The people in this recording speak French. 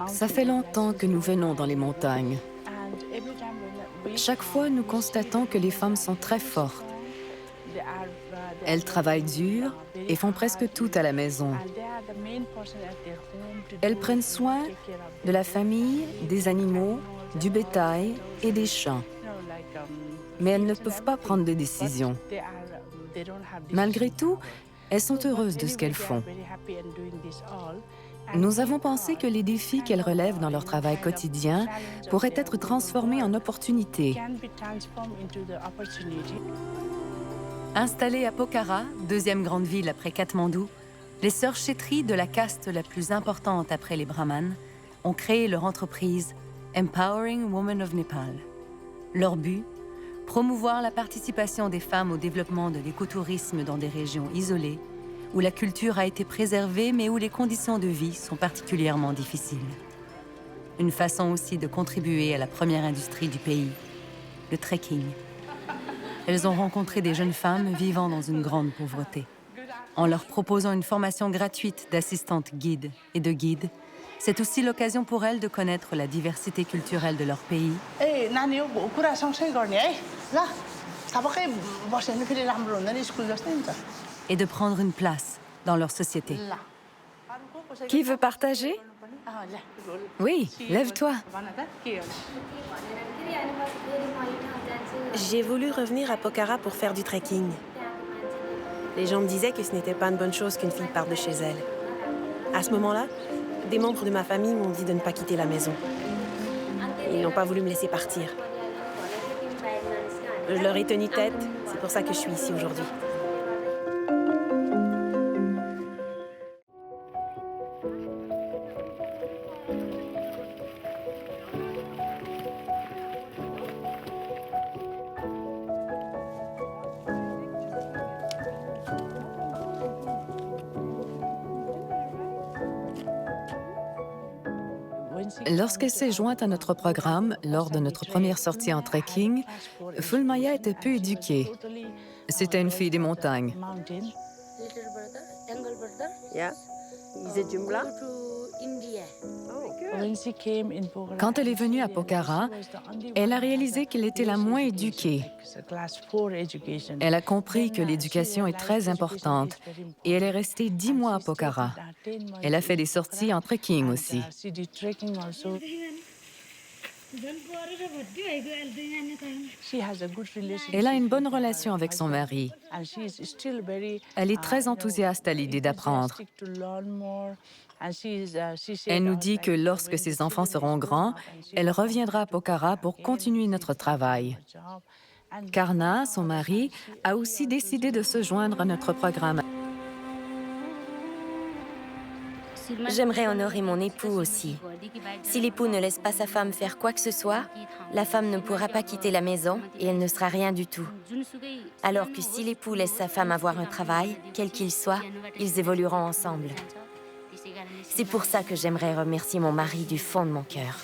Ça fait longtemps que nous venons dans les montagnes. Chaque fois, nous constatons que les femmes sont très fortes. Elles travaillent dur et font presque tout à la maison. Elles prennent soin de la famille, des animaux, du bétail et des champs. Mais elles ne peuvent pas prendre de décision. Malgré tout, elles sont heureuses de ce qu'elles font. Nous avons pensé que les défis qu'elles relèvent dans leur travail quotidien pourraient être transformés en opportunités. Installées à Pokhara, deuxième grande ville après Katmandou, les sœurs Chetri, de la caste la plus importante après les brahmanes, ont créé leur entreprise Empowering Women of Nepal. Leur but, promouvoir la participation des femmes au développement de l'écotourisme dans des régions isolées, où la culture a été préservée mais où les conditions de vie sont particulièrement difficiles. Une façon aussi de contribuer à la première industrie du pays, le trekking. Elles ont rencontré des jeunes femmes vivant dans une grande pauvreté. En leur proposant une formation gratuite d'assistante guide et de guide, c'est aussi l'occasion pour elles de connaître la diversité culturelle de leur pays et de prendre une place dans leur société. Qui veut partager? Oui, lève-toi. J'ai voulu revenir à Pokhara pour faire du trekking. Les gens me disaient que ce n'était pas une bonne chose qu'une fille parte de chez elle. À ce moment-là, des membres de ma famille m'ont dit de ne pas quitter la maison. Ils n'ont pas voulu me laisser partir. Je leur ai tenu tête, c'est pour ça que je suis ici aujourd'hui. Lorsqu'elle s'est jointe à notre programme, lors de notre première sortie en trekking, Fulmaya était peu éduquée. C'était une fille des montagnes. Quand elle est venue à Pokhara, elle a réalisé qu'elle était la moins éduquée. Elle a compris que l'éducation est très importante et elle est restée 10 mois à Pokhara. Elle a fait des sorties en trekking aussi. Elle a une bonne relation avec son mari. Elle est très enthousiaste à l'idée d'apprendre. Elle nous dit que lorsque ses enfants seront grands, elle reviendra à Pokhara pour continuer notre travail. Karna, son mari, a aussi décidé de se joindre à notre programme. J'aimerais honorer mon époux aussi. Si l'époux ne laisse pas sa femme faire quoi que ce soit, la femme ne pourra pas quitter la maison et elle ne sera rien du tout. Alors que si l'époux laisse sa femme avoir un travail, quel qu'il soit, ils évolueront ensemble. C'est pour ça que j'aimerais remercier mon mari du fond de mon cœur.